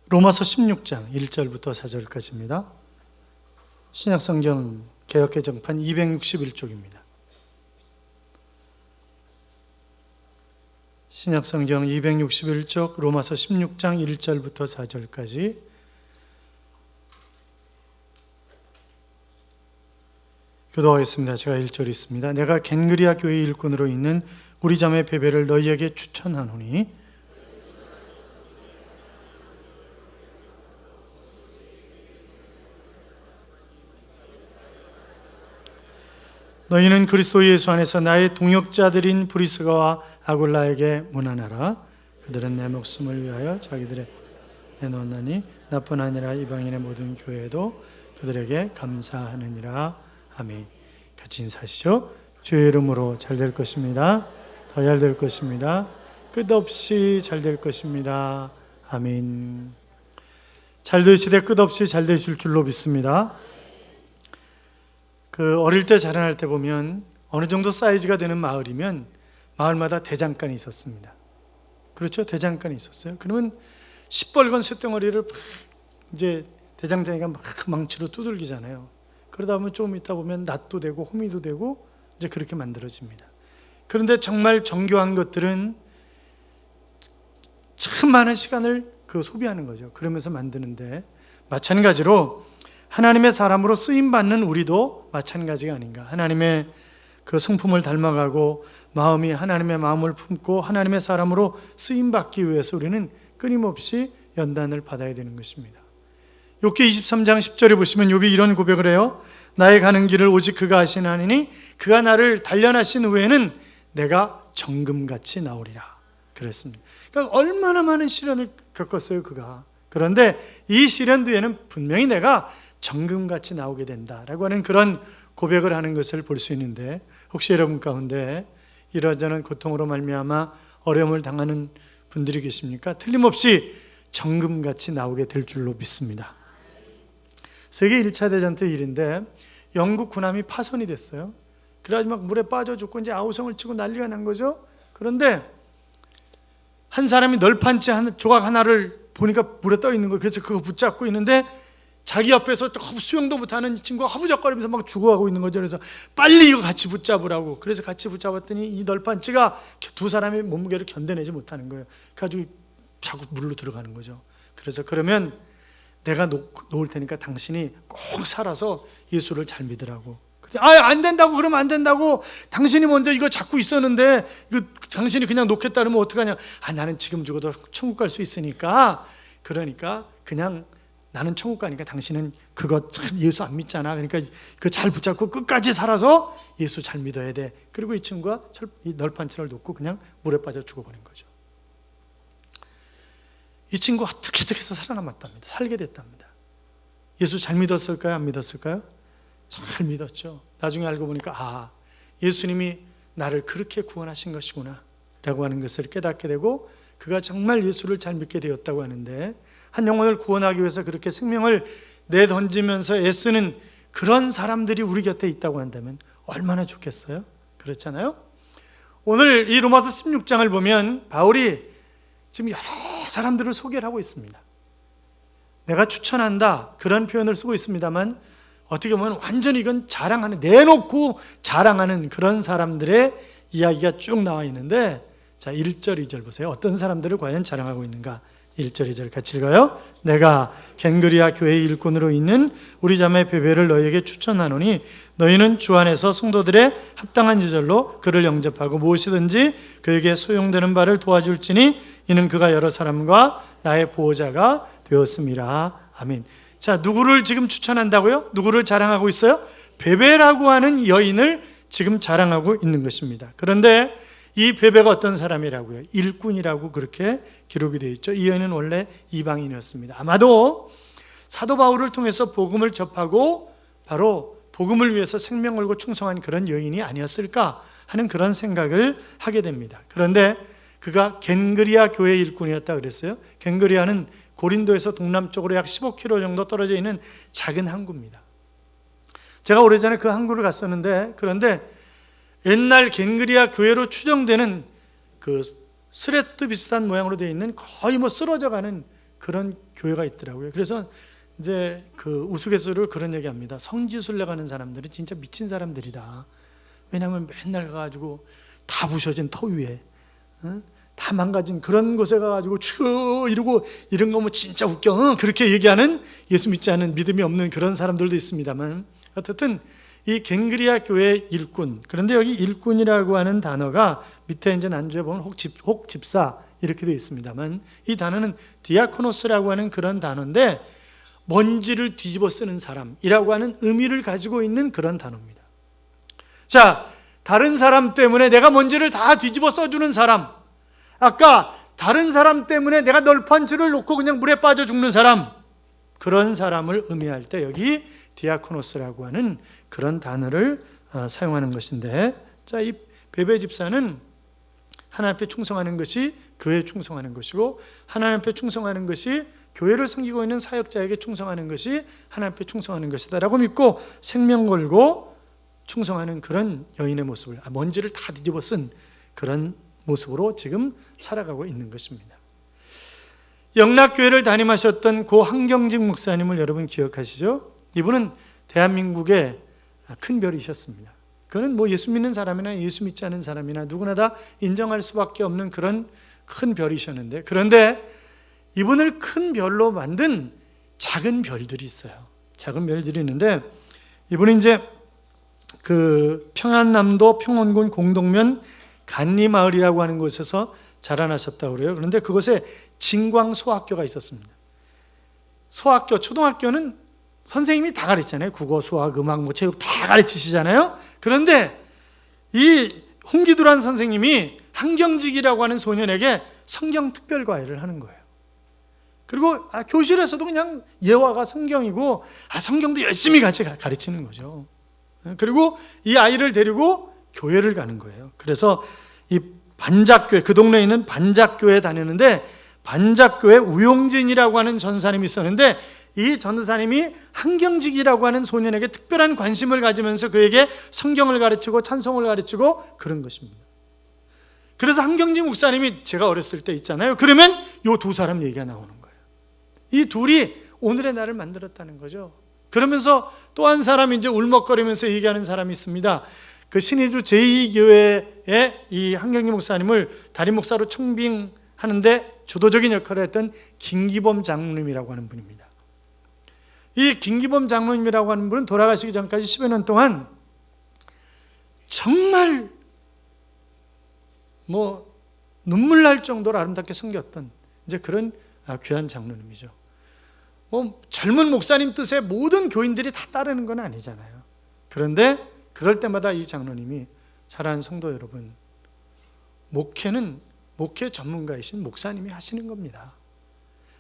로마서 16장 1절부터 4절까지입니다. 신약성경 개역개정판 261쪽입니다. 신약성경 261쪽 로마서 16장 1절부터 4절까지 교도하겠습니다. 제가 1절 있습니다. 내가 겐그리아 교회 일꾼으로 있는 우리 자매 베베를 너희에게 추천하노니 너희는 그리스도 예수 안에서 나의 동역자들인 브리스가와 아굴라에게 문안하라. 그들은 내 목숨을 위하여 자기들의 내놓았나니 나뿐 아니라 이방인의 모든 교회도 그들에게 감사하느니라. 아멘. 같이 인사하시죠. 주의 이름으로 잘 될 것입니다. 더 잘 될 것입니다. 끝없이 잘 될 것입니다. 아멘. 잘 되시되 끝없이 잘 되실 줄로 믿습니다. 어릴 때 자라날 때 보면 어느 정도 사이즈가 되는 마을이면 마을마다 대장간이 있었습니다. 그렇죠? 대장간이 있었어요. 그러면 시뻘건 쇳덩어리를 막 이제 대장장이가 막 망치로 두들기잖아요. 그러다 보면 좀 있다 보면 낫도 되고 호미도 되고 이제 그렇게 만들어집니다. 그런데 정말 정교한 것들은 참 많은 시간을 소비하는 거죠. 그러면서 만드는데 마찬가지로 하나님의 사람으로 쓰임받는 우리도 마찬가지가 아닌가. 하나님의 그 성품을 닮아가고 마음이 하나님의 마음을 품고 하나님의 사람으로 쓰임받기 위해서 우리는 끊임없이 연단을 받아야 되는 것입니다. 욥기 23장 10절에 보시면 욥이 이런 고백을 해요. 나의 가는 길을 오직 그가 아시나니 그가 나를 단련하신 후에는 내가 정금같이 나오리라 그랬습니다. 그러니까 얼마나 많은 시련을 겪었어요 그가. 그런데 이 시련 뒤에는 분명히 내가 정금같이 나오게 된다라고 하는 그런 고백을 하는 것을 볼 수 있는데, 혹시 여러분 가운데 이러저런 고통으로 말미암아 어려움을 당하는 분들이 계십니까? 틀림없이 정금같이 나오게 될 줄로 믿습니다. 세계 1차 대전 때 일인데 영국 군함이 파손이 됐어요. 그래가지고 막 물에 빠져 죽고 이제 아우성을 치고 난리가 난 거죠. 그런데 한 사람이 널판지 조각 하나를 보니까 물에 떠 있는 거예요. 그래서 그거 붙잡고 있는데 자기 옆에서 수영도 못하는 친구가 허부적거리면서 막 죽어가고 있는 거죠. 그래서 빨리 이거 같이 붙잡으라고. 그래서 같이 붙잡았더니 이 널판지가 두 사람의 몸무게를 견뎌내지 못하는 거예요. 그래가지고 자꾸 물로 들어가는 거죠. 그래서 그러면 내가 놓을 테니까 당신이 꼭 살아서 예수를 잘 믿으라고. 안 된다고. 그러면 안 된다고. 당신이 먼저 이거 잡고 있었는데 이거 당신이 그냥 놓겠다 그러면 어떡하냐. 나는 지금 죽어도 천국 갈 수 있으니까, 그러니까 그냥 나는 천국 가니까 당신은 그거 참 예수 안 믿잖아. 그러니까 그거 잘 붙잡고 끝까지 살아서 예수 잘 믿어야 돼. 그리고 이 친구가 이 널판치를 놓고 그냥 물에 빠져 죽어버린 거죠. 이 친구가 어떻게 해서 살아남았답니다. 살게 됐답니다. 예수 잘 믿었을까요? 안 믿었을까요? 잘 믿었죠. 나중에 알고 보니까 예수님이 나를 그렇게 구원하신 것이구나 라고 하는 것을 깨닫게 되고, 그가 정말 예수를 잘 믿게 되었다고 하는데, 한 영혼을 구원하기 위해서 그렇게 생명을 내던지면서 애쓰는 그런 사람들이 우리 곁에 있다고 한다면 얼마나 좋겠어요? 그렇잖아요? 오늘 이 로마서 16장을 보면 바울이 지금 여러 사람들을 소개를 하고 있습니다. 내가 추천한다 그런 표현을 쓰고 있습니다만, 어떻게 보면 완전히 이건 자랑하는, 내놓고 자랑하는 그런 사람들의 이야기가 쭉 나와 있는데, 자 1절 2절 보세요. 어떤 사람들을 과연 자랑하고 있는가. 1절 2절 같이 읽어요. 내가 겐그리아 교회 일꾼으로 있는 우리 자매 베베를 너희에게 추천하노니 너희는 주 안에서 성도들의 합당한 지절로 그를 영접하고 무엇이든지 그에게 소용되는 바를 도와줄지니 이는 그가 여러 사람과 나의 보호자가 되었음이라. 아멘. 자, 누구를 지금 추천한다고요? 누구를 자랑하고 있어요? 베베라고 하는 여인을 지금 자랑하고 있는 것입니다. 그런데 이 베베가 어떤 사람이라고요? 일꾼이라고 그렇게 기록이 되어 있죠. 이 여인은 원래 이방인이었습니다. 아마도 사도 바울을 통해서 복음을 접하고 바로 복음을 위해서 생명 걸고 충성한 그런 여인이 아니었을까 하는 그런 생각을 하게 됩니다. 그런데 그가 겐그리아 교회 일꾼이었다 그랬어요. 겐그리아는 고린도에서 동남쪽으로 약 15km 정도 떨어져 있는 작은 항구입니다. 제가 오래전에 그 항구를 갔었는데, 그런데 옛날 겐그리아 교회로 추정되는 그 스레트 비슷한 모양으로 되어 있는 거의 쓰러져가는 그런 교회가 있더라고요. 그래서 이제 그 우스갯소리로 그런 얘기합니다. 성지순례 가는 사람들은 진짜 미친 사람들이다. 왜냐하면 맨날 가가지고 다 부셔진 터 위에 다 망가진 그런 곳에 가가지고 추 이러고 이런 거 뭐 진짜 웃겨 그렇게 얘기하는 예수 믿지 않은 믿음이 없는 그런 사람들도 있습니다만, 어쨌든 이 갱그리아 교회의 일꾼, 그런데 여기 일꾼이라고 하는 단어가 밑에 이제 난주에 보면 혹집사 이렇게 되어 있습니다만, 이 단어는 디아코노스라고 하는 그런 단어인데 먼지를 뒤집어 쓰는 사람이라고 하는 의미를 가지고 있는 그런 단어입니다. 자, 다른 사람 때문에 내가 먼지를 다 뒤집어 써주는 사람, 아까 다른 사람 때문에 내가 널판 줄을 놓고 그냥 물에 빠져 죽는 사람, 그런 사람을 의미할 때 여기 디아코노스라고 하는 그런 단어를 사용하는 것인데, 자, 이 베베 집사는 하나님 앞에 충성하는 것이 교회에 충성하는 것이고, 하나님 앞에 충성하는 것이 교회를 섬기고 있는 사역자에게 충성하는 것이 하나님 앞에 충성하는 것이다라고 믿고 생명 걸고 충성하는 그런 여인의 모습을, 먼지를 다 뒤집어 쓴 그런 모습으로 지금 살아가고 있는 것입니다. 영락교회를 담임하셨던 고 한경직 목사님을 여러분 기억하시죠? 이분은 대한민국의 큰 별이셨습니다. 그는 뭐 예수 믿는 사람이나 예수 믿지 않은 사람이나 누구나 다 인정할 수밖에 없는 그런 큰 별이셨는데, 그런데 이분을 큰 별로 만든 작은 별들이 있어요. 작은 별들이 있는데, 이분은 이제 그 평안남도 평원군 공동면 간리마을이라고 하는 곳에서 자라나셨다고 그래요. 그런데 그곳에 진광소학교가 있었습니다. 소학교, 초등학교는 선생님이 다 가르치잖아요. 국어, 수학, 음악, 뭐 체육 다 가르치시잖아요. 그런데 이 홍기두란 선생님이 한경직이라고 하는 소년에게 성경 특별과외를 하는 거예요. 그리고 교실에서도 그냥 예화가 성경이고 성경도 열심히 같이 가르치는 거죠. 그리고 이 아이를 데리고 교회를 가는 거예요. 그래서 이 반작교회, 그 동네에 있는 반작교회에 다니는데, 반작교회 우용진이라고 하는 전사님이 있었는데, 이 전사님이 한경직이라고 하는 소년에게 특별한 관심을 가지면서 그에게 성경을 가르치고 찬송을 가르치고 그런 것입니다. 그래서 한경직 목사님이 제가 어렸을 때 있잖아요. 그러면 이 두 사람 얘기가 나오는 거예요. 이 둘이 오늘의 나를 만들었다는 거죠. 그러면서 또 한 사람이 이제 울먹거리면서 얘기하는 사람이 있습니다. 그 신의주 제2교회의 이 한경직 목사님을 담임 목사로 청빙하는데 주도적인 역할을 했던 김기범 장로님이라고 하는 분입니다. 이 김기범 장로님이라고 하는 분은 돌아가시기 전까지 10여 년 동안 정말 뭐 눈물 날 정도로 아름답게 섬겼던 이제 그런 귀한 장로님이죠. 뭐 젊은 목사님 뜻에 모든 교인들이 다 따르는 건 아니잖아요. 그런데 그럴 때마다 이 장로님이, 사랑하는 성도 여러분, 목회는 목회 전문가이신 목사님이 하시는 겁니다.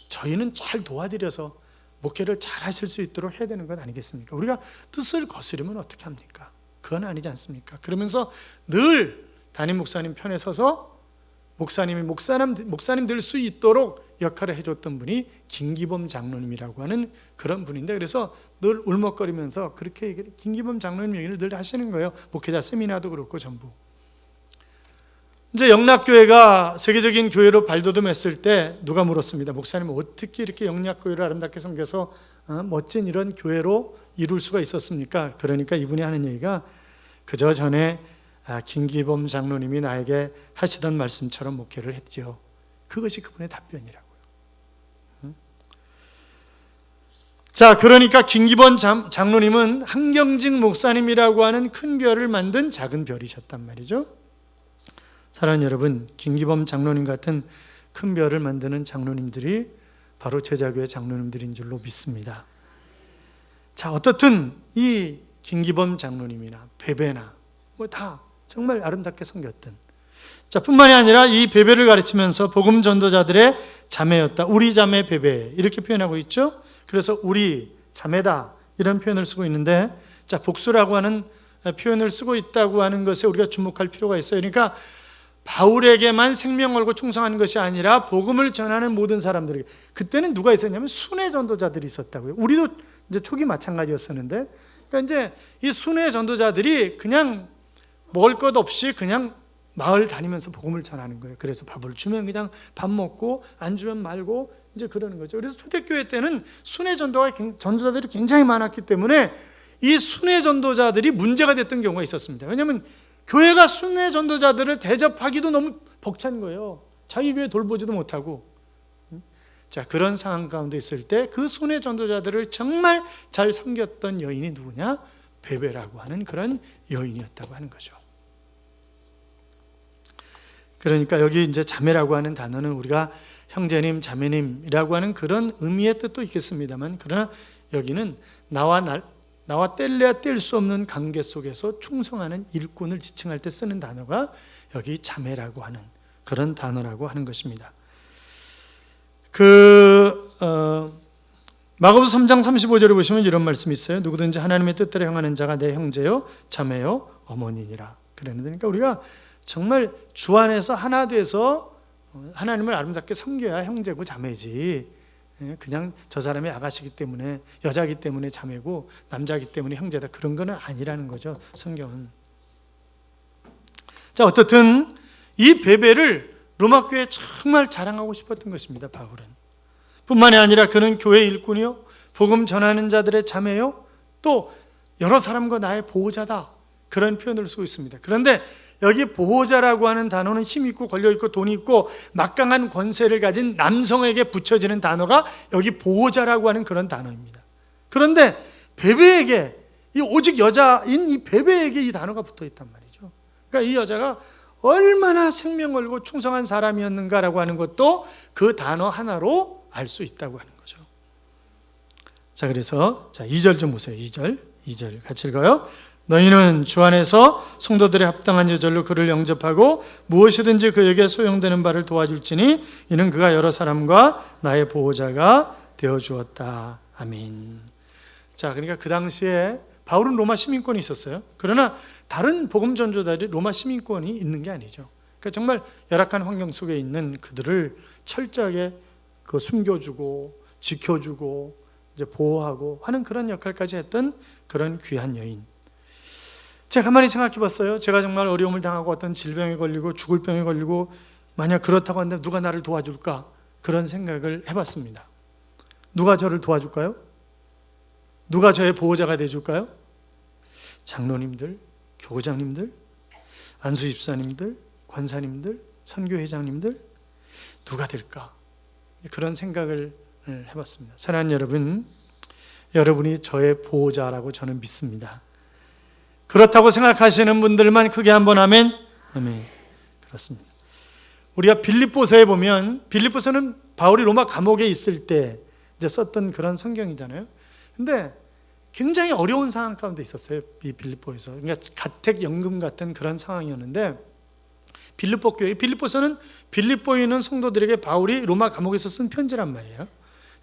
저희는 잘 도와드려서 목회를 잘 하실 수 있도록 해야 되는 것 아니겠습니까? 우리가 뜻을 거스르면 어떻게 합니까? 그건 아니지 않습니까? 그러면서 늘 담임 목사님 편에 서서 목사님이 목사님 될 수 있도록 역할을 해줬던 분이 김기범 장로님이라고 하는 그런 분인데, 그래서 늘 울먹거리면서 그렇게 얘기를, 김기범 장로님 얘기를 늘 하시는 거예요. 목회자 세미나도 그렇고 전부. 이제 영락교회가 세계적인 교회로 발돋움했을 때 누가 물었습니다. 목사님 어떻게 이렇게 영락교회를 아름답게 섬겨서 멋진 이런 교회로 이룰 수가 있었습니까? 그러니까 이분이 하는 얘기가, 그저 전에 김기범 장로님이 나에게 하시던 말씀처럼 목회를 했지요. 그것이 그분의 답변이라고요. 자, 그러니까 김기범 장로님은 한경직 목사님이라고 하는 큰 별을 만든 작은 별이셨단 말이죠. 사랑하는 여러분, 김기범 장로님 같은 큰 별을 만드는 장로님들이 바로 제자교회 장로님들인 줄로 믿습니다. 자, 어떻든 이 김기범 장로님이나 베베나 뭐 다 정말 아름답게 섬겼던, 자, 뿐만이 아니라 이 베베를 가르치면서 복음 전도자들의 자매였다. 우리 자매 베베 이렇게 표현하고 있죠. 그래서 우리 자매다 이런 표현을 쓰고 있는데, 자, 복수라고 하는 표현을 쓰고 있다고 하는 것에 우리가 주목할 필요가 있어요. 그러니까 바울에게만 생명 걸고 충성하는 것이 아니라 복음을 전하는 모든 사람들에게. 그때는 누가 있었냐면 순회 전도자들이 있었다고요. 우리도 이제 초기 마찬가지였었는데, 그러니까 이제 이 순회 전도자들이 그냥 먹을 것 없이 그냥 마을 다니면서 복음을 전하는 거예요. 그래서 밥을 주면 그냥 밥 먹고 안 주면 말고 이제 그러는 거죠. 그래서 초대교회 때는 순회 전도자들이 굉장히 많았기 때문에 이 순회 전도자들이 문제가 됐던 경우가 있었습니다. 왜냐하면 교회가 순회 전도자들을 대접하기도 너무 벅찬 거예요. 자기 교회 돌보지도 못하고. 자, 그런 상황 가운데 있을 때 그 순회 전도자들을 정말 잘 섬겼던 여인이 누구냐? 베베라고 하는 그런 여인이었다고 하는 거죠. 그러니까 여기 이제 자매라고 하는 단어는 우리가 형제님, 자매님이라고 하는 그런 의미의 뜻도 있겠습니다만, 그러나 여기는 나와 뗄래야 뗄 수 없는 관계 속에서 충성하는 일꾼을 지칭할 때 쓰는 단어가 여기 자매라고 하는 그런 단어라고 하는 것입니다. 마가복음 3장 35절에 보시면 이런 말씀이 있어요. 누구든지 하나님의 뜻대로 행하는 자가 내 형제요, 자매요, 어머니니라. 그러니까 우리가 정말 주 안에서 하나 돼서 하나님을 아름답게 섬겨야 형제고 자매지. 그냥 저 사람이 아가씨기 때문에, 여자기 때문에 자매고 남자기 때문에 형제다, 그런 건 아니라는 거죠, 성경은. 자, 어떻든 이 베베를 로마 교회에 정말 자랑하고 싶었던 것입니다, 바울은. 뿐만이 아니라 그는 교회 일꾼이요, 복음 전하는 자들의 자매요, 또 여러 사람과 나의 보호자다, 그런 표현을 쓰고 있습니다. 그런데 여기 보호자라고 하는 단어는 힘 있고 권력 있고 돈 있고 막강한 권세를 가진 남성에게 붙여지는 단어가 여기 보호자라고 하는 그런 단어입니다. 그런데 베베에게, 오직 여자인 이 베베에게 이 단어가 붙어 있단 말이죠. 그러니까 이 여자가 얼마나 생명 걸고 충성한 사람이었는가라고 하는 것도 그 단어 하나로 알 수 있다고 하는 거죠. 자, 그래서 2절 좀 보세요. 2절 같이 읽어요. 너희는 주 안에서 성도들의 합당한 여절로 그를 영접하고 무엇이든지 그에게 소용되는 바를 도와줄지니 이는 그가 여러 사람과 나의 보호자가 되어주었다. 아멘. 자, 그러니까 그 당시에 바울은 로마 시민권이 있었어요. 그러나 다른 복음 전도자들이 로마 시민권이 있는 게 아니죠. 그러니까 정말 열악한 환경 속에 있는 그들을 철저하게 숨겨주고 지켜주고 이제 보호하고 하는 그런 역할까지 했던 그런 귀한 여인. 제가 가만히 생각해 봤어요. 제가 정말 어려움을 당하고 어떤 질병에 걸리고 죽을 병에 걸리고 만약 그렇다고 한다면 누가 나를 도와줄까? 그런 생각을 해봤습니다. 누가 저를 도와줄까요? 누가 저의 보호자가 돼줄까요? 장로님들, 교장님들, 안수집사님들, 권사님들, 선교회장님들, 누가 될까? 그런 생각을 해봤습니다. 사랑하는 여러분, 여러분이 저의 보호자라고 저는 믿습니다. 그렇다고 생각하시는 분들만 크게 한번 아멘. 아멘. 그렇습니다. 우리가 빌립보서에 보면, 빌립보서는 바울이 로마 감옥에 있을 때 이제 썼던 그런 성경이잖아요. 근데 굉장히 어려운 상황 가운데 있었어요, 이 빌립보에서. 그러니까 가택연금 같은 그런 상황이었는데, 빌립보 교회, 빌립보서는 빌립보에 있는 성도들에게 바울이 로마 감옥에서 쓴 편지란 말이에요.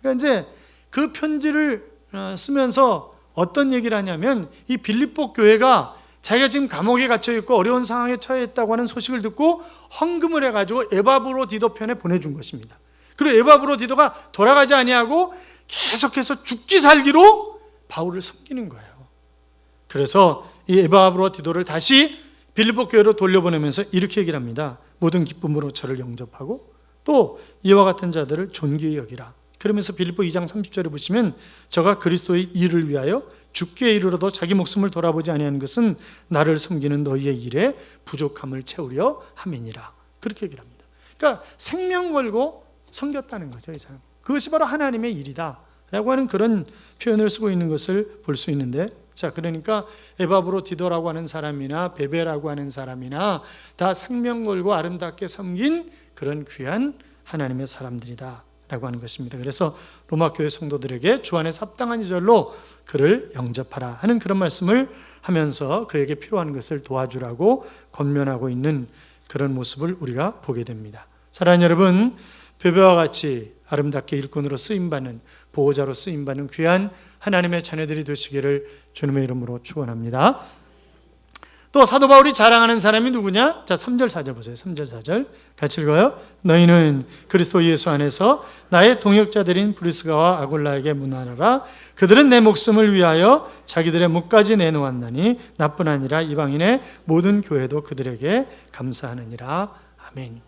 그러니까 이제 그 편지를 쓰면서 어떤 얘기를 하냐면, 이 빌립보 교회가 자기가 지금 감옥에 갇혀 있고 어려운 상황에 처해 있다고 하는 소식을 듣고 헌금을 해가지고 에바브로디도 편에 보내준 것입니다. 그리고 에바브로디도가 돌아가지 아니하고 계속해서 죽기 살기로 바울을 섬기는 거예요. 그래서 이 에바브로디도를 다시 빌립보 교회로 돌려보내면서 이렇게 얘기를 합니다. 모든 기쁨으로 저를 영접하고 또 이와 같은 자들을 존귀히 여기라. 그러면서 빌립보 2장 30절에 보시면 저가 그리스도의 일을 위하여 죽기에 이르러도 자기 목숨을 돌아보지 아니하는 것은 나를 섬기는 너희의 일에 부족함을 채우려 함이니라. 그렇게 얘기를 합니다. 그러니까 생명 걸고 섬겼다는 거죠, 이 사람. 그것이 바로 하나님의 일이다 라고 하는 그런 표현을 쓰고 있는 것을 볼 수 있는데, 자, 그러니까 에바브로디도라고 하는 사람이나 베베라고 하는 사람이나 다 생명 걸고 아름답게 섬긴 그런 귀한 하나님의 사람들이다 라고 하는 것입니다. 그래서 로마 교회 성도들에게 주 안에서 합당한 이절로 그를 영접하라 하는 그런 말씀을 하면서 그에게 필요한 것을 도와주라고 권면하고 있는 그런 모습을 우리가 보게 됩니다. 사랑하는 여러분, 베베와 같이 아름답게 일꾼으로 쓰임받는, 보호자로 쓰임받는 귀한 하나님의 자녀들이 되시기를 주님의 이름으로 축원합니다. 또 사도 바울이 자랑하는 사람이 누구냐? 자, 3절 4절 보세요. 3절 4절 같이 읽어요. 너희는 그리스도 예수 안에서 나의 동역자들인 브리스가와 아굴라에게 문안하라. 그들은 내 목숨을 위하여 자기들의 몫까지 내놓았나니 나뿐 아니라 이방인의 모든 교회도 그들에게 감사하느니라. 아멘.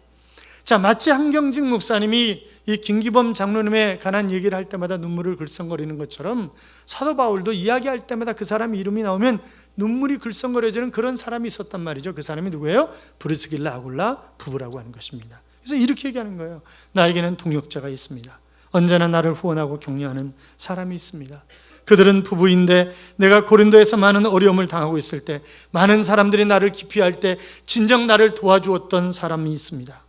자, 마치 한경직 목사님이 이 김기범 장로님에 관한 얘기를 할 때마다 눈물을 글썽거리는 것처럼 사도 바울도 이야기할 때마다 그 사람 이름이 나오면 눈물이 글썽거려지는 그런 사람이 있었단 말이죠. 그 사람이 누구예요? 브리스길라 아굴라 부부라고 하는 것입니다. 그래서 이렇게 얘기하는 거예요. 나에게는 동역자가 있습니다. 언제나 나를 후원하고 격려하는 사람이 있습니다. 그들은 부부인데 내가 고린도에서 많은 어려움을 당하고 있을 때, 많은 사람들이 나를 기피할 때 진정 나를 도와주었던 사람이 있습니다.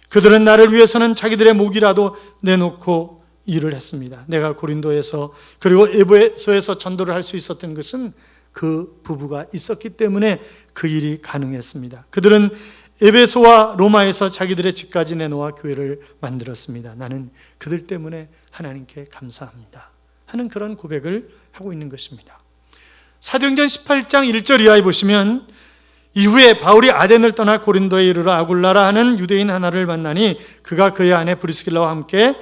그들은 나를 위해서는 자기들의 목이라도 내놓고 일을 했습니다. 내가 고린도에서 그리고 에베소에서 전도를 할 수 있었던 것은 그 부부가 있었기 때문에 그 일이 가능했습니다. 그들은 에베소와 로마에서 자기들의 집까지 내놓아 교회를 만들었습니다. 나는 그들 때문에 하나님께 감사합니다 하는 그런 고백을 하고 있는 것입니다. 사도행전 18장 1절 이하에 보시면 이후에 바울이 아덴을 떠나 고린도에 이르러 아굴라라 하는 유대인 하나를 만나니 그가 그의 아내 브리스길라와 함께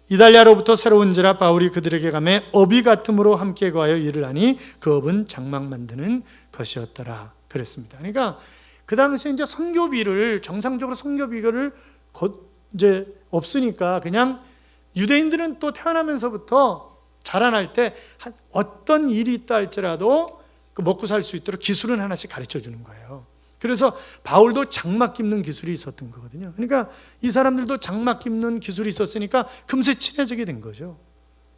이달리아로부터 새로 온지라 바울이 그들에게 가매 업이 같음으로 함께 거하여 일을 하니 그 업은 장막 만드는 것이었더라 그랬습니다. 그러니까 그 당시에 이제 선교비를 정상적으로 선교비를 이제 없으니까 그냥 유대인들은 또 태어나면서부터 자라날 때 어떤 일이 있다 할지라도 먹고 살 수 있도록 기술은 하나씩 가르쳐 주는 거예요. 그래서 바울도 장막 깁는 기술이 있었던 거거든요. 그러니까 이 사람들도 장막 깁는 기술이 있었으니까 금세 친해지게 된 거죠.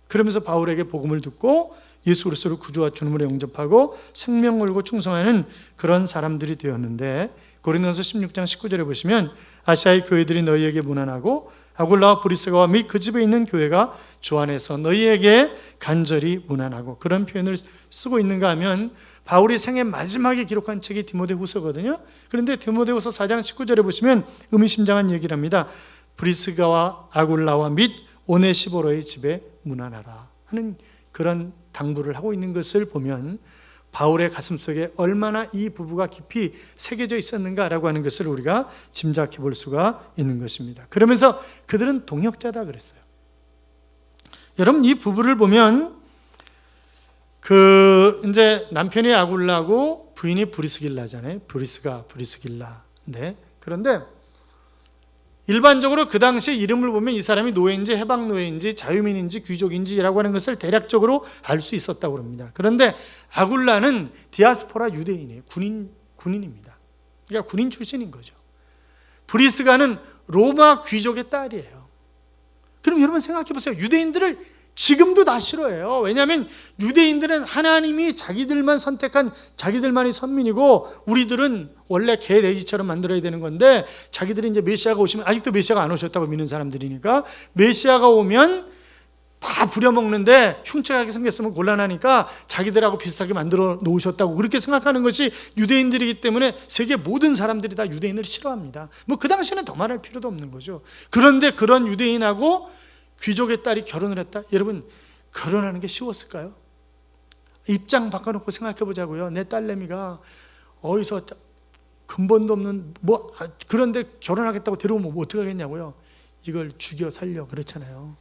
그러면서 바울에게 복음을 듣고 예수 그리스도를 구주와 주님으로 영접하고 생명 걸고 충성하는 그런 사람들이 되었는데, 고린도서 16장 19절에 보시면 아시아의 교회들이 너희에게 문안하고 아굴라와 브리스가와 및 그 집에 있는 교회가 주 안에서 너희에게 간절히 문안하고, 그런 표현을 쓰고 있는가 하면 바울이 생애 마지막에 기록한 책이 디모데후서거든요. 그런데 디모데후서 4장 19절에 보시면 의미심장한 얘기를 합니다. 브리스가와 아굴라와 및 오네시보로의 집에 문안하라 하는 그런 당부를 하고 있는 것을 보면 바울의 가슴속에 얼마나 이 부부가 깊이 새겨져 있었는가라고 하는 것을 우리가 짐작해 볼 수가 있는 것입니다. 그러면서 그들은 동역자다 그랬어요. 여러분, 이 부부를 보면 이제 남편이 아굴라고 부인이 브리스길라잖아요. 브리스길라. 네. 그런데 일반적으로 그 당시에 이름을 보면 이 사람이 노예인지 해방 노예인지 자유민인지 귀족인지라고 하는 것을 대략적으로 알 수 있었다고 합니다. 그런데 아굴라는 디아스포라 유대인이에요. 군인입니다. 그러니까 군인 출신인 거죠. 브리스가는 로마 귀족의 딸이에요. 그럼 여러분 생각해 보세요. 유대인들을 지금도 다 싫어해요. 왜냐하면 유대인들은 하나님이 자기들만 선택한 자기들만의 선민이고, 우리들은 원래 개 돼지처럼 만들어야 되는 건데, 자기들이 이제 메시아가 오시면, 아직도 메시아가 안 오셨다고 믿는 사람들이니까 메시아가 오면 다 부려먹는데 흉측하게 생겼으면 곤란하니까 자기들하고 비슷하게 만들어 놓으셨다고 그렇게 생각하는 것이 유대인들이기 때문에 세계 모든 사람들이 다 유대인을 싫어합니다. 뭐 그 당시에는 더 말할 필요도 없는 거죠. 그런데 그런 유대인하고 귀족의 딸이 결혼을 했다? 여러분, 결혼하는 게 쉬웠을까요? 입장 바꿔놓고 생각해 보자고요. 내 딸내미가 어디서 근본도 없는 그런데 결혼하겠다고 데려오면 뭐 어떻게 하겠냐고요. 이걸 죽여 살려 그렇잖아요.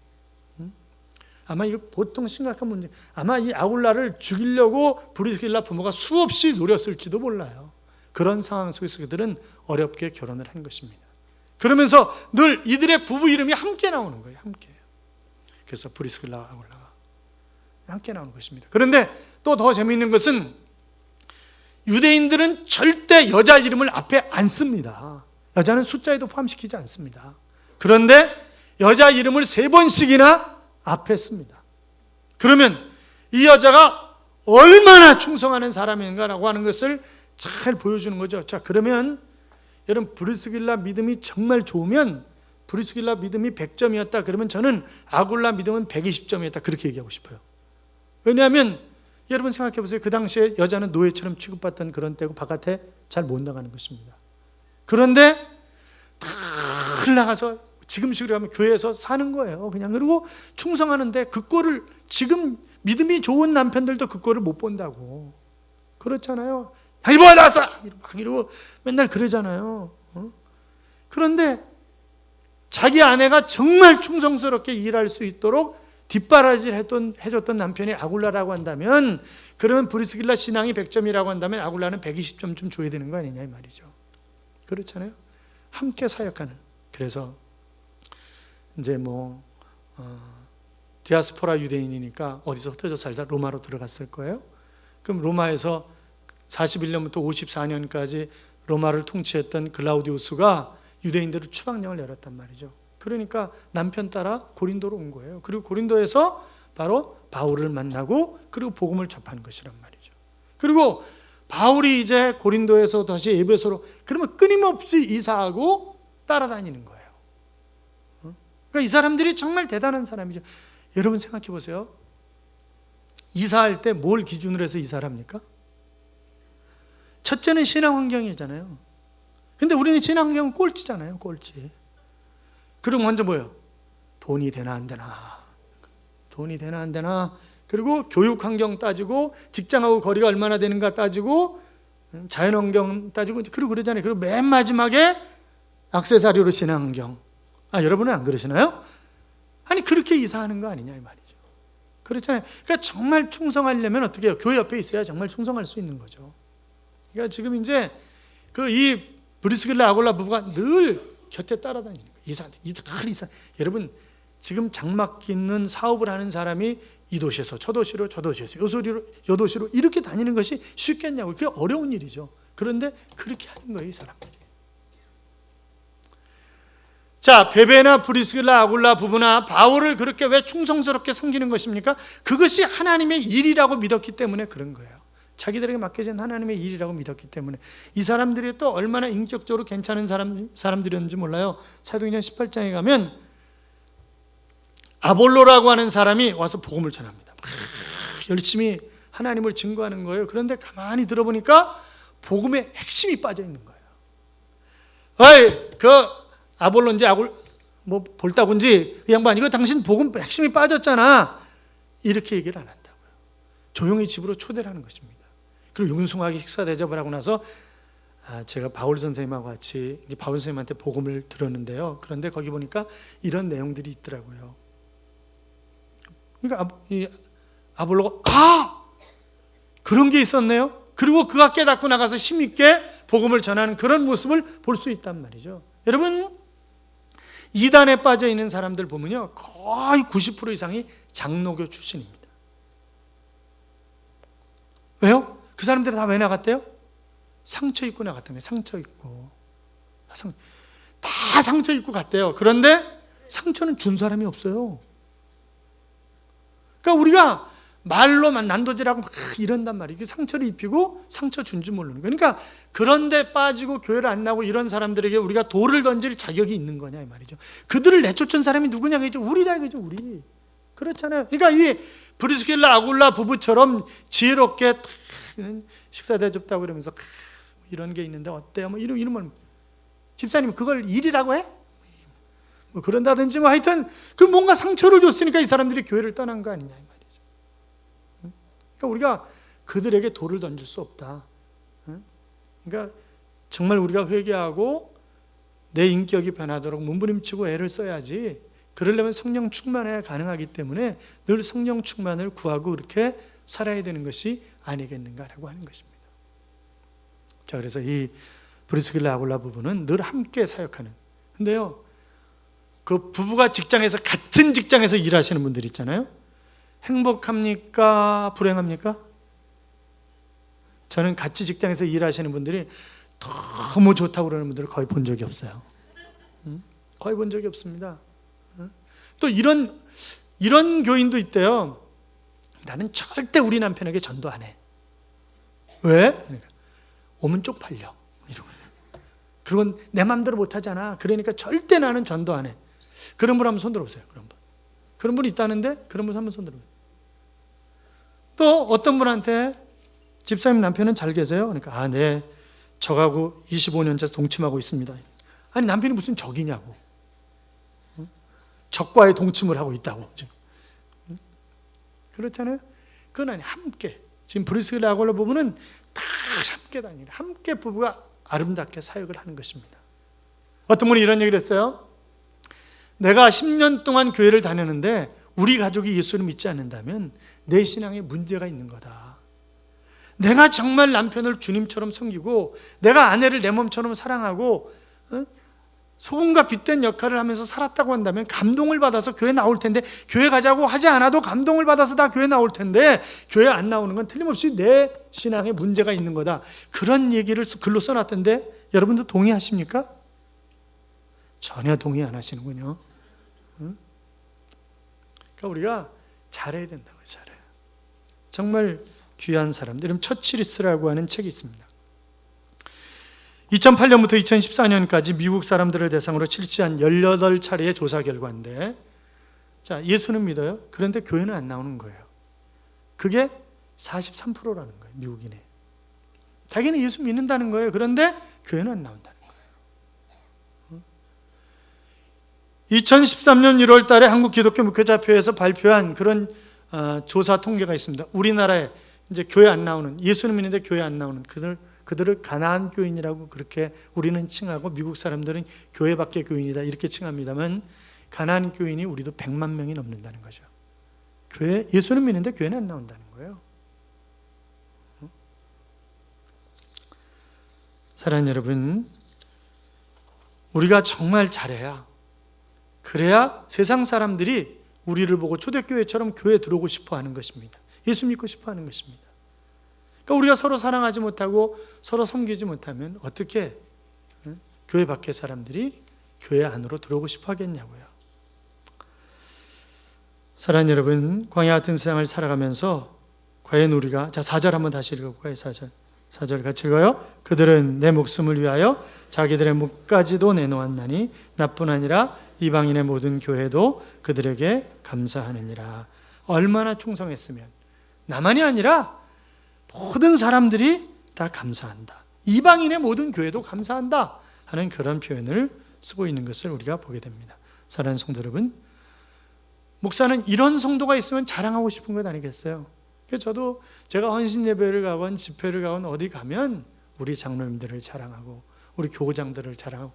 아마 이거 보통 심각한 문제. 아마 이 아굴라를 죽이려고 브리스길라 부모가 수없이 노렸을지도 몰라요. 그런 상황 속에서 그들은 어렵게 결혼을 한 것입니다. 그러면서 늘 이들의 부부 이름이 함께 나오는 거예요. 함께. 그래서 브리스길라와 아굴라가 함께 나오는 것입니다. 그런데 또 더 재미있는 것은 유대인들은 절대 여자 이름을 앞에 안 씁니다. 여자는 숫자에도 포함시키지 않습니다. 그런데 여자 이름을 3번씩이나 앞에 씁니다. 그러면 이 여자가 얼마나 충성하는 사람인가라고 하는 것을 잘 보여주는 거죠. 자, 그러면 여러분, 브리스길라 믿음이 정말 좋으면, 브리스길라 믿음이 100점이었다 그러면 저는 아굴라 믿음은 120점이었다 그렇게 얘기하고 싶어요. 왜냐하면 여러분 생각해 보세요. 그 당시에 여자는 노예처럼 취급받던 그런 때고 바깥에 잘 못 나가는 것입니다. 그런데 다 흘러가서 지금식으로 하면 교회에서 사는 거예요. 그냥. 그리고 충성하는데 그 꼴을, 지금 믿음이 좋은 남편들도 그 꼴을 못 본다고. 그렇잖아요. 당신이 나왔어! 막 이러고 맨날 그러잖아요. 그런데 자기 아내가 정말 충성스럽게 일할 수 있도록 뒷바라지를 해줬던 남편이 아굴라라고 한다면, 그러면 브리스길라 신앙이 100점이라고 한다면 아굴라는 120점 좀 줘야 되는 거 아니냐 이 말이죠. 그렇잖아요. 함께 사역하는. 그래서 이제 디아스포라 유대인이니까 어디서 흩어져 살다 로마로 들어갔을 거예요. 그럼 로마에서 41년부터 54년까지 로마를 통치했던 글라우디우스가 유대인들을 추방령을 내렸단 말이죠. 그러니까 남편 따라 고린도로 온 거예요. 그리고 고린도에서 바로 바울을 만나고 그리고 복음을 접한 것이란 말이죠. 그리고 바울이 이제 고린도에서 다시 에베소로, 그러면 끊임없이 이사하고 따라다니는 거예요. 그러니까 이 사람들이 정말 대단한 사람이죠. 여러분 생각해 보세요. 이사할 때 뭘 기준으로 해서 이사를 합니까? 첫째는 신앙 환경이잖아요. 근데 우리는 신앙 환경은 꼴찌잖아요. 꼴찌. 그리고 먼저 뭐예요? 돈이 되나 안 되나. 돈이 되나 안 되나. 그리고 교육 환경 따지고, 직장하고 거리가 얼마나 되는가 따지고, 자연 환경 따지고, 그리고 그러잖아요. 그리고 맨 마지막에 액세서리로 신앙 환경. 여러분은 안 그러시나요? 아니 그렇게 이사하는 거 아니냐 이 말이죠. 그렇잖아요. 그러니까 정말 충성하려면 어떻게 해요? 교회 옆에 있어야 정말 충성할 수 있는 거죠. 그러니까 지금 이제 이 브리스길라 아굴라 부부가 늘 곁에 따라다니는 거예요. 이사. 여러분 지금 장막 있는 사업을 하는 사람이 이 도시에서 저 도시로, 저 도시에서 요 도시로 이렇게 다니는 것이 쉽겠냐고. 그게 어려운 일이죠. 그런데 그렇게 하는 거예요, 이 사람들이. 자, 베베나 브리스길라 아굴라 부부나 바울을 그렇게 왜 충성스럽게 섬기는 것입니까? 그것이 하나님의 일이라고 믿었기 때문에 그런 거예요. 자기들에게 맡겨진 하나님의 일이라고 믿었기 때문에. 이 사람들이 또 얼마나 인격적으로 괜찮은 사람들이었는지 몰라요. 사도행전 18장에 가면 아볼로라고 하는 사람이 와서 복음을 전합니다. 열심히 하나님을 증거하는 거예요. 그런데 가만히 들어보니까 복음의 핵심이 빠져 있는 거예요. 아볼로인지 볼따군지 이 양반, 이거 당신 복음 핵심이 빠졌잖아. 이렇게 얘기를 안 한다고요. 조용히 집으로 초대를 하는 것입니다. 그리고 융숭하게 식사 대접을 하고 나서 제가 바울 선생님하고 같이 이제 바울 선생님한테 복음을 들었는데요. 그런데 거기 보니까 이런 내용들이 있더라고요. 그러니까 아볼로가 그런 게 있었네요. 그리고 그가 깨닫고 나가서 힘있게 복음을 전하는 그런 모습을 볼 수 있단 말이죠. 여러분, 이단에 빠져 있는 사람들 보면요, 거의 90% 이상이 장로교 출신입니다. 왜요? 그 사람들이 다 왜 나갔대요? 상처 입고 나갔다는 거예요. 상처 입고. 다 상처 입고 갔대요. 그런데 상처는 준 사람이 없어요. 그러니까 우리가 말로만 난도질하고 막 이런단 말이에요. 상처를 입히고 상처 준지 모르는 거예요. 그러니까 그런데 빠지고 교회를 안 나오고 이런 사람들에게 우리가 돌을 던질 자격이 있는 거냐 이 말이죠. 그들을 내쫓은 사람이 누구냐 이거죠. 우리다 이거죠. 우리. 그렇잖아요. 그러니까 이 브리스길라 아굴라 부부처럼 지혜롭게 식사 대접다고 그러면서 이런 게 있는데 어때요? 이러면 집사님 그걸 일이라고 해? 그런다든지 하여튼 뭔가 상처를 줬으니까 이 사람들이 교회를 떠난 거 아니냐 이 말이죠. 그러니까 우리가 그들에게 돌을 던질 수 없다. 그러니까 정말 우리가 회개하고 내 인격이 변하도록 몸부림치고 애를 써야지. 그러려면 성령 충만해야 가능하기 때문에 늘 성령 충만을 구하고 그렇게 살아야 되는 것이 아니겠는가라고 하는 것입니다. 자, 그래서 이 브리스길라 아굴라 부부는 늘 함께 사역하는. 근데요, 그 부부가 같은 직장에서 일하시는 분들 있잖아요. 행복합니까? 불행합니까? 저는 같이 직장에서 일하시는 분들이 너무 좋다고 그러는 분들을 거의 본 적이 없어요. 거의 본 적이 없습니다. 또 이런 교인도 있대요. 나는 절대 우리 남편에게 전도 안 해. 왜? 그러니까 오면 쪽팔려. 그건 내 마음대로 못하잖아. 그러니까 절대 나는 전도 안 해. 그런 분 한번 손 들어보세요. 그런 분 있다는데 그런 분 한번 손 들어보세요. 또 어떤 분한테 집사님 남편은 잘 계세요? 그러니까 네, 저하고 25년째 동침하고 있습니다. 아니 남편이 무슨 적이냐고. 적과의 동침을 하고 있다고 지금. 그렇잖아요. 그건 아니 함께. 지금 브리스길라 아굴라 부부는 다 함께 다니는, 함께 부부가 아름답게 사역을 하는 것입니다. 어떤 분이 이런 얘기를 했어요. 내가 10년 동안 교회를 다녔는데 우리 가족이 예수를 믿지 않는다면 내 신앙에 문제가 있는 거다. 내가 정말 남편을 주님처럼 섬기고 내가 아내를 내 몸처럼 사랑하고 소금과 빛된 역할을 하면서 살았다고 한다면 감동을 받아서 교회 나올 텐데, 교회 가자고 하지 않아도 감동을 받아서 다 교회 나올 텐데 교회 안 나오는 건 틀림없이 내 신앙에 문제가 있는 거다. 그런 얘기를 글로 써놨던데 여러분도 동의하십니까? 전혀 동의 안 하시는군요. 그러니까 우리가 잘해야 된다고요. 잘해요. 정말 귀한 사람들. 여러분, 처치리스라고 하는 책이 있습니다. 2008년부터 2014년까지 미국 사람들을 대상으로 실시한 18차례의 조사 결과인데, 자, 예수는 믿어요. 그런데 교회는 안 나오는 거예요. 그게 43%라는 거예요. 미국인의. 자기는 예수 믿는다는 거예요. 그런데 교회는 안 나온다는 거예요. 2013년 1월 달에 한국기독교목회자협회에서 발표한 그런 조사 통계가 있습니다. 우리나라에 이제 교회 안 나오는, 예수는 믿는데 교회 안 나오는 그들을 가나안 교인이라고 그렇게 우리는 칭하고 미국 사람들은 교회 밖의 교인이다 이렇게 칭합니다만, 가나안 교인이 우리도 100만 명이 넘는다는 거죠. 교회, 예수는 믿는데 교회는 안 나온다는 거예요. 사랑하는 여러분, 우리가 정말 잘해야, 그래야 세상 사람들이 우리를 보고 초대교회처럼 교회에 들어오고 싶어 하는 것입니다. 예수 믿고 싶어 하는 것입니다. 그러니까 우리가 서로 사랑하지 못하고 서로 섬기지 못하면 어떻게 교회 밖의 사람들이 교회 안으로 들어오고 싶어 하겠냐고요. 사랑하는 여러분, 광야 같은 세상을 살아가면서 과연 우리가, 자, 4절 한번 다시 읽어볼까요? 4절 같이 읽어요. 그들은 내 목숨을 위하여 자기들의 목까지도 내놓았나니 나뿐 아니라 이방인의 모든 교회도 그들에게 감사하느니라. 얼마나 충성했으면 나만이 아니라 모든 사람들이 다 감사한다. 이방인의 모든 교회도 감사한다 하는 그런 표현을 쓰고 있는 것을 우리가 보게 됩니다. 사랑하는 성도 여러분, 목사는 이런 성도가 있으면 자랑하고 싶은 것 아니겠어요? 저도 제가 헌신 예배를 가건 집회를 가건 어디 가면 우리 장로님들을 자랑하고 우리 교장들을 자랑하고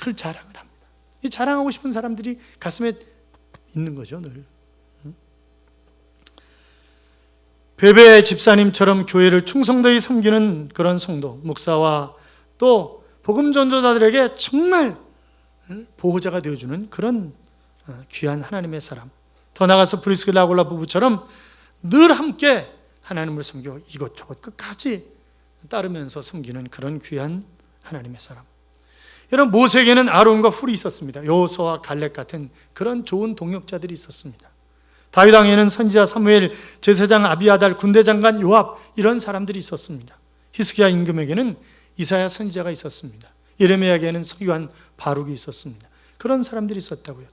늘 자랑을 합니다. 이 자랑하고 싶은 사람들이 가슴에 있는 거죠, 늘. 베베 집사님처럼 교회를 충성되이 섬기는 그런 성도, 목사와 또 복음 전도자들에게 정말 보호자가 되어주는 그런 귀한 하나님의 사람, 더 나아가서 브리스길라 아굴라 부부처럼 늘 함께 하나님을 섬기고 이것저것 끝까지 따르면서 섬기는 그런 귀한 하나님의 사람. 여러분, 모세에게는 아론과 훌이 있었습니다. 여호수아와 갈렙 같은 그런 좋은 동역자들이 있었습니다. 다윗 왕에는 선지자 사무엘, 제사장 아비아달, 군대장관 요압, 이런 사람들이 있었습니다. 히스기야 임금에게는 이사야 선지자가 있었습니다. 예레미야에게는 서기관 바룩이 있었습니다. 그런 사람들이 있었다고요.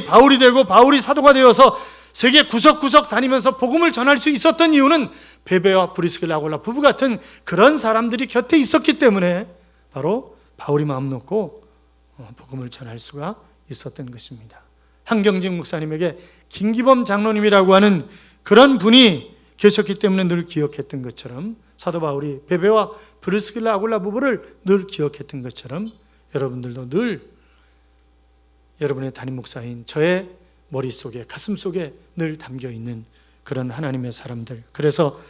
바울이 되고 바울이 사도가 되어서 세계 구석구석 다니면서 복음을 전할 수 있었던 이유는 베베와 브리스길라 아굴라 부부 같은 그런 사람들이 곁에 있었기 때문에 바로 바울이 마음 놓고 복음을 전할 수가 있었던 것입니다. 한경직 목사님에게 김기범 장로님이라고 하는 그런 분이 계셨기 때문에 늘 기억했던 것처럼, 사도 바울이 베베와 브리스길라 아굴라 부부를 늘 기억했던 것처럼 여러분들도 늘 여러분의 담임 목사인 저의 머릿속에, 가슴속에 늘 담겨있는 그런 하나님의 사람들, 그래서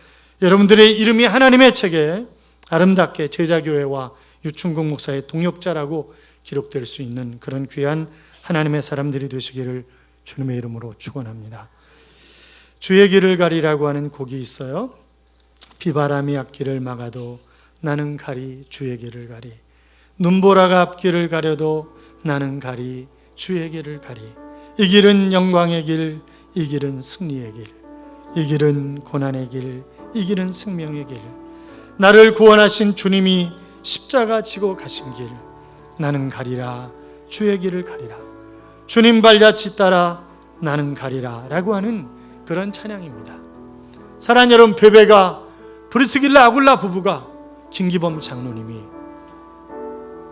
여러분들의 이름이 하나님의 책에 아름답게 제자교회와 유충국 목사의 동역자라고 기록될 수 있는 그런 귀한 하나님의 사람들이 되시기를 주님의 이름으로 축원합니다. 주의 길을 가리라고 하는 곡이 있어요. 비바람이 앞길을 막아도 나는 가리 주의 길을 가리, 눈보라가 앞길을 가려도 나는 가리 주의 길을 가리. 이 길은 영광의 길, 이 길은 승리의 길, 이 길은 고난의 길, 이 길은 생명의 길. 나를 구원하신 주님이 십자가 지고 가신 길, 나는 가리라 주의 길을 가리라. 주님 발자취 따라 나는 가리라 라고 하는 그런 찬양입니다. 사랑하는 여러분, 베베가, 브리스길라 아굴라 부부가, 김기범 장로님이,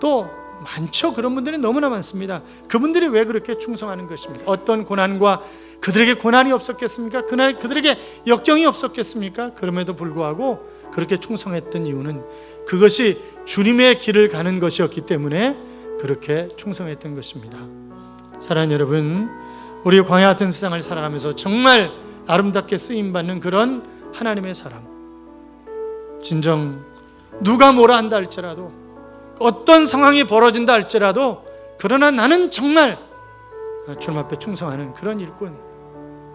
또 많죠. 그런 분들이 너무나 많습니다. 그분들이 왜 그렇게 충성하는 것입니까? 어떤 고난과, 그들에게 고난이 없었겠습니까? 그들에게 역경이 없었겠습니까? 그럼에도 불구하고 그렇게 충성했던 이유는 그것이 주님의 길을 가는 것이었기 때문에 그렇게 충성했던 것입니다. 사랑하는 여러분, 우리 광야 같은 세상을 살아가면서 정말 아름답게 쓰임받는 그런 하나님의 사람, 진정 누가 뭐라 한다 할지라도, 어떤 상황이 벌어진다 할지라도, 그러나 나는 정말 주님 앞에 충성하는 그런 일꾼,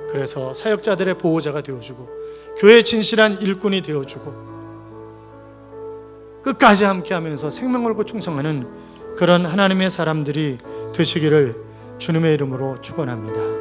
그래서 사역자들의 보호자가 되어주고 교회의 진실한 일꾼이 되어주고 끝까지 함께하면서 생명 걸고 충성하는 그런 하나님의 사람들이 되시기를 주님의 이름으로 축원합니다.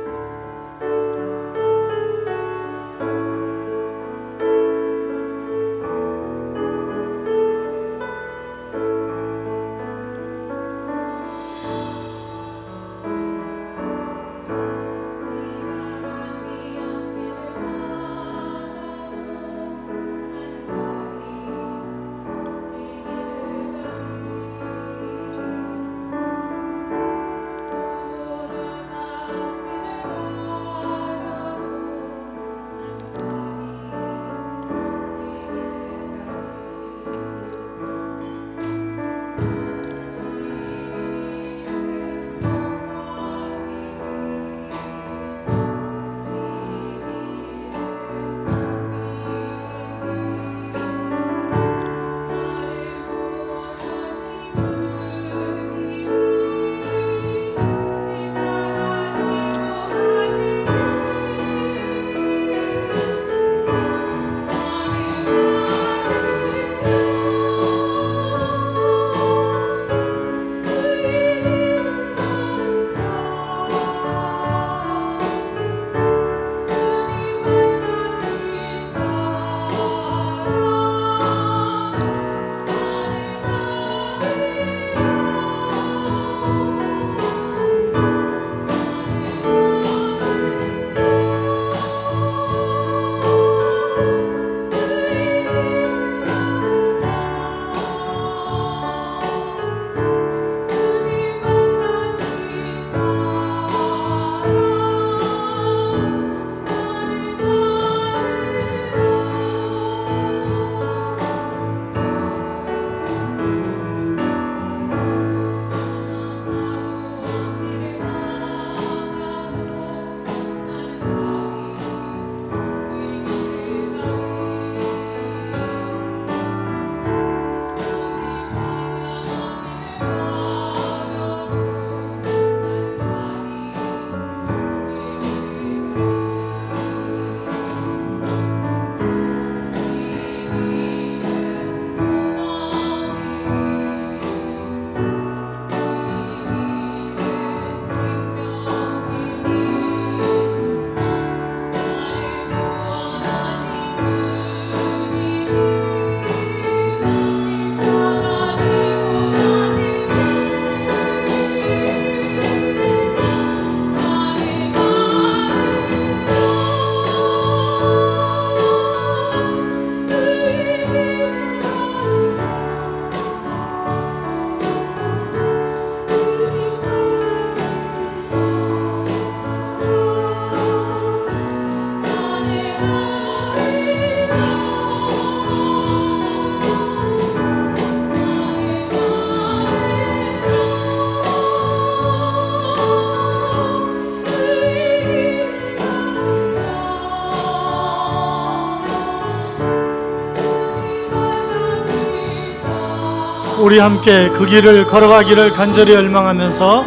우리 함께 그 길을 걸어가기를 간절히 열망하면서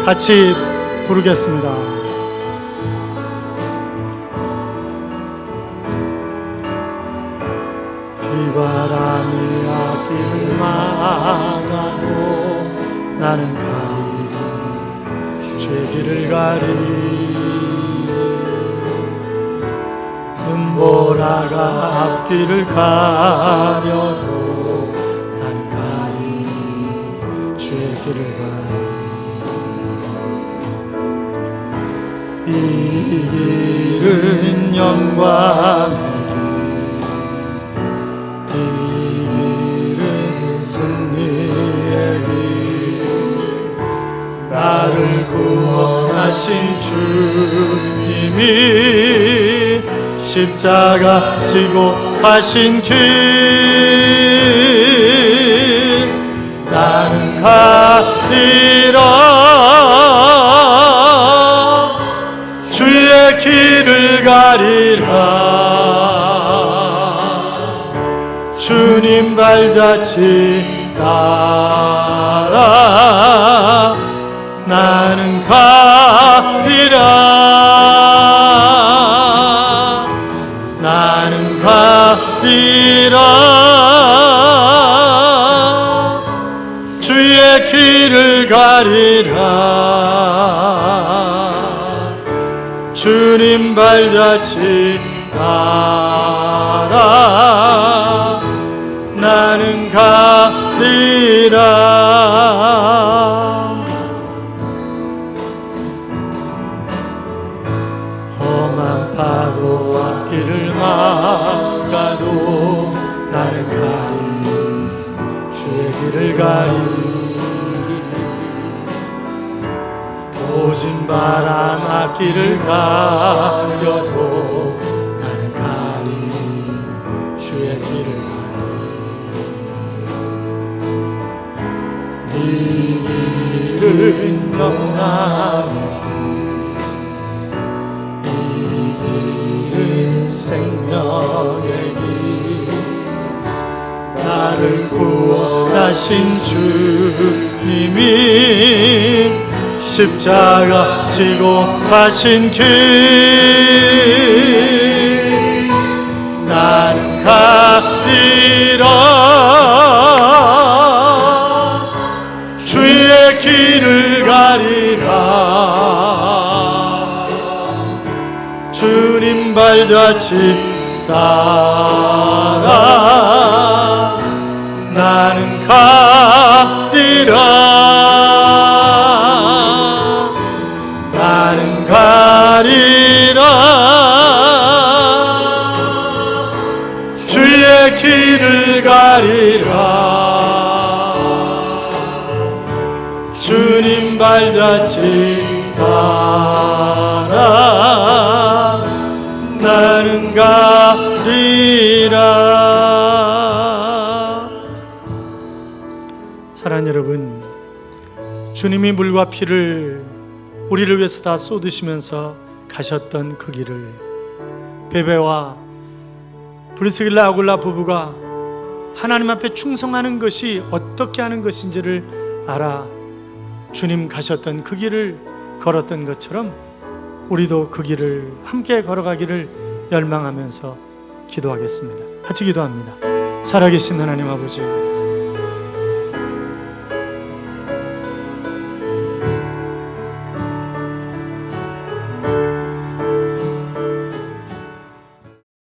같이 부르겠습니다. 비바람이 앞길을 막아도 나는 가리 주의 길을 가리 눈보라가 앞길을 가려도 길을 가리 이 길은 영광의 길, 이 길은 승리의 길, 나를 구원하신 주님이 십자가 지고 가신 길 나는 가리라. 주의 길을 가리라. 주님 발자취 따라 나는 가리라. 나는 가리라. 주의 길을 가리라. 주님 발자취 따라 나는 가리라. 험한 파도 앞길을 막아도 나는 가리. 주의 길을 가리. 오진 바람 앞길을 가려도 나는 가리. 주의 길을 가리. 이 길은 영원하네. 이 길은 생명의 길. 나를 구원하신 주님이 십자가 지고 가신 길 나는 가리라. 주의 길을 가리라. 주님 발자취 따라 나는 가리라. 나는 가리라. 주의 길을 가리라. 주님 발자취 따라 나는 가리라. 사랑하는 여러분, 주님이 물과 피를 우리를 위해서 다 쏟으시면서 가셨던 그 길을 베베와 브리스길라 아굴라 부부가 하나님 앞에 충성하는 것이 어떻게 하는 것인지를 알아 주님 가셨던 그 길을 걸었던 것처럼 우리도 그 길을 함께 걸어가기를 열망하면서 기도하겠습니다. 같이 기도합니다. 살아계신 하나님 아버지,